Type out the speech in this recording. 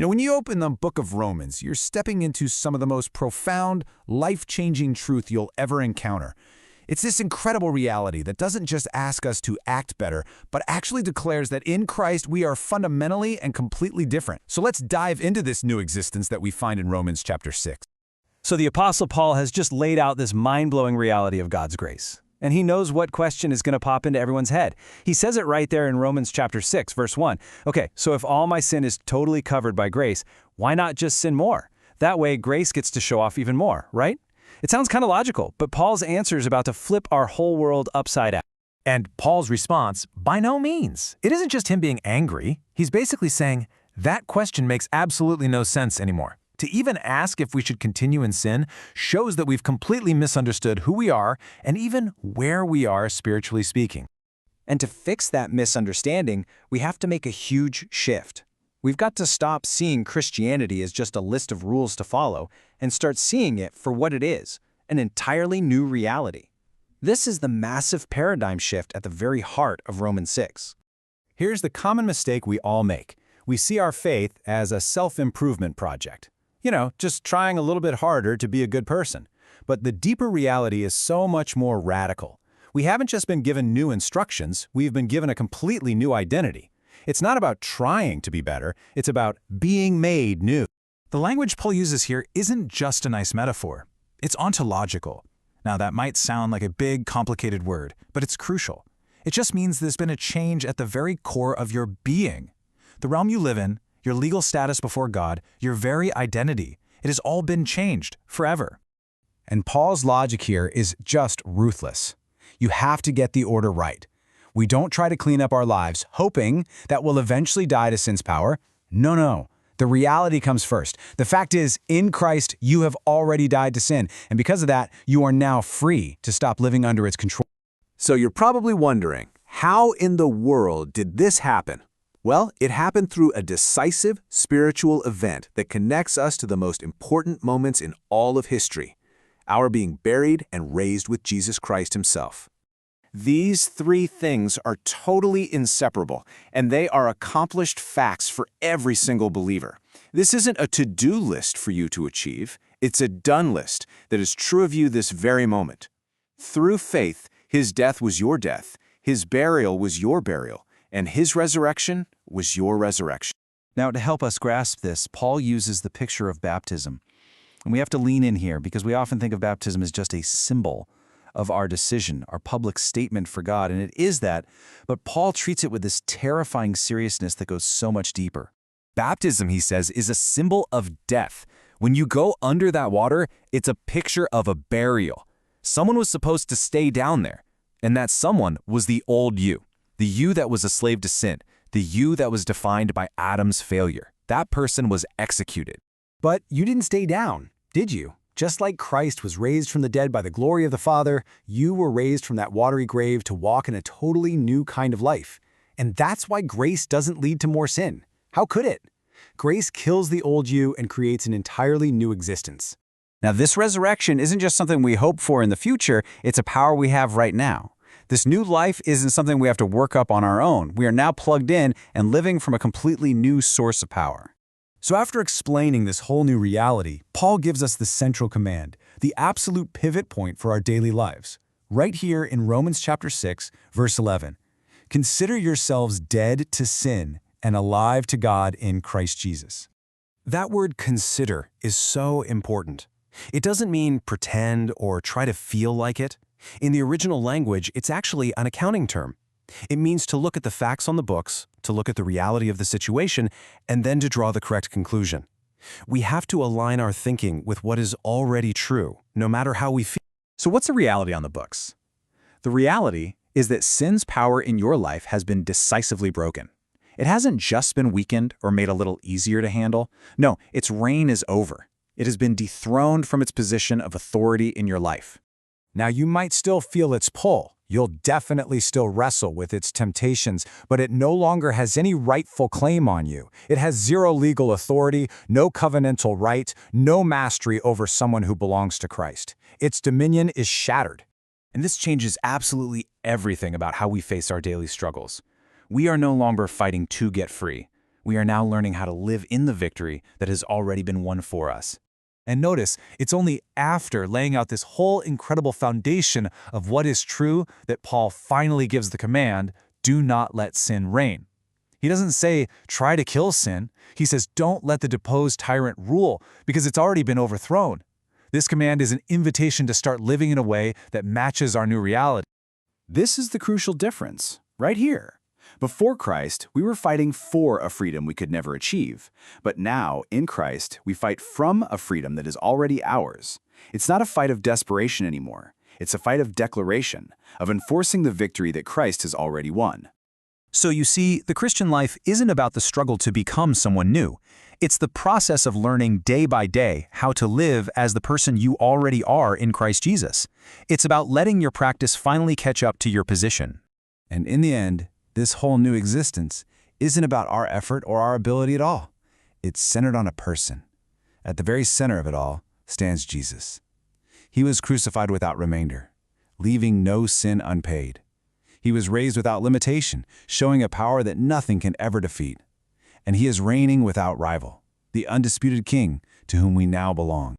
When you open the book of Romans, you're stepping into some of the most profound, life-changing truth you'll ever encounter. It's this incredible reality that doesn't just ask us to act better, but actually declares that in Christ we are fundamentally and completely different. So let's dive into this new existence that we find in Romans chapter 6. So the Apostle Paul has just laid out this mind-blowing reality of God's grace. And he knows what question is going to pop into everyone's head. He says it right there in Romans chapter 6, verse 1. Okay, so if all my sin is totally covered by grace, why not just sin more? That way, grace gets to show off even more, right? It sounds kind of logical, but Paul's answer is about to flip our whole world upside down. And Paul's response, by no means. It isn't just him being angry. He's basically saying, that question makes absolutely no sense anymore. To even ask if we should continue in sin shows that we've completely misunderstood who we are and even where we are spiritually speaking. And to fix that misunderstanding, we have to make a huge shift. We've got to stop seeing Christianity as just a list of rules to follow and start seeing it for what it is, an entirely new reality. This is the massive paradigm shift at the very heart of Romans 6. Here's the common mistake we all make. We see our faith as a self-improvement project. Just trying a little bit harder to be a good person. But the deeper reality is so much more radical. We haven't just been given new instructions, we've been given a completely new identity. It's not about trying to be better, it's about being made new. The language Paul uses here isn't just a nice metaphor. It's ontological. Now that might sound like a big, complicated word, but it's crucial. It just means there's been a change at the very core of your being. The realm you live in, your legal status before God, your very identity, it has all been changed forever. And Paul's logic here is just ruthless. You have to get the order right. We don't try to clean up our lives, hoping that we'll eventually die to sin's power. No. The reality comes first. The fact is, in Christ, you have already died to sin, and because of that, you are now free to stop living under its control. So you're probably wondering, how in the world did this happen? Well, it happened through a decisive spiritual event that connects us to the most important moments in all of history, our being buried and raised with Jesus Christ himself. These three things are totally inseparable, and they are accomplished facts for every single believer. This isn't a to-do list for you to achieve. It's a done list that is true of you this very moment. Through faith, his death was your death, his burial was your burial, and his resurrection was your resurrection. Now, to help us grasp this, Paul uses the picture of baptism. And we have to lean in here because we often think of baptism as just a symbol of our decision, our public statement for God, and it is that, but Paul treats it with this terrifying seriousness that goes so much deeper. Baptism, he says, is a symbol of death. When you go under that water, it's a picture of a burial. Someone was supposed to stay down there, and that someone was the old you. The you that was a slave to sin, the you that was defined by Adam's failure. That person was executed. But you didn't stay down, did you? Just like Christ was raised from the dead by the glory of the Father, you were raised from that watery grave to walk in a totally new kind of life. And that's why grace doesn't lead to more sin. How could it? Grace kills the old you and creates an entirely new existence. Now, this resurrection isn't just something we hope for in the future, it's a power we have right now. This new life isn't something we have to work up on our own. We are now plugged in and living from a completely new source of power. So after explaining this whole new reality, Paul gives us the central command, the absolute pivot point for our daily lives. Right here in Romans chapter 6, verse 11. Consider yourselves dead to sin and alive to God in Christ Jesus. That word consider is so important. It doesn't mean pretend or try to feel like it. In the original language, it's actually an accounting term. It means to look at the facts on the books, to look at the reality of the situation, and then to draw the correct conclusion. We have to align our thinking with what is already true, no matter how we feel. So what's the reality on the books? The reality is that sin's power in your life has been decisively broken. It hasn't just been weakened or made a little easier to handle. No, its reign is over. It has been dethroned from its position of authority in your life. Now, you might still feel its pull. You'll definitely still wrestle with its temptations, but it no longer has any rightful claim on you. It has zero legal authority, no covenantal right, no mastery over someone who belongs to Christ. Its dominion is shattered. And this changes absolutely everything about how we face our daily struggles. We are no longer fighting to get free. We are now learning how to live in the victory that has already been won for us. And notice, it's only after laying out this whole incredible foundation of what is true that Paul finally gives the command, do not let sin reign. He doesn't say, try to kill sin. He says, don't let the deposed tyrant rule, because it's already been overthrown. This command is an invitation to start living in a way that matches our new reality. This is the crucial difference, right here. Before Christ, we were fighting for a freedom we could never achieve. But now, in Christ, we fight from a freedom that is already ours. It's not a fight of desperation anymore. It's a fight of declaration, of enforcing the victory that Christ has already won. So you see, the Christian life isn't about the struggle to become someone new. It's the process of learning day by day how to live as the person you already are in Christ Jesus. It's about letting your practice finally catch up to your position. And in the end, this whole new existence isn't about our effort or our ability at all. It's centered on a person. At the very center of it all stands Jesus. He was crucified without remainder, leaving no sin unpaid. He was raised without limitation, showing a power that nothing can ever defeat. And he is reigning without rival, the undisputed king to whom we now belong.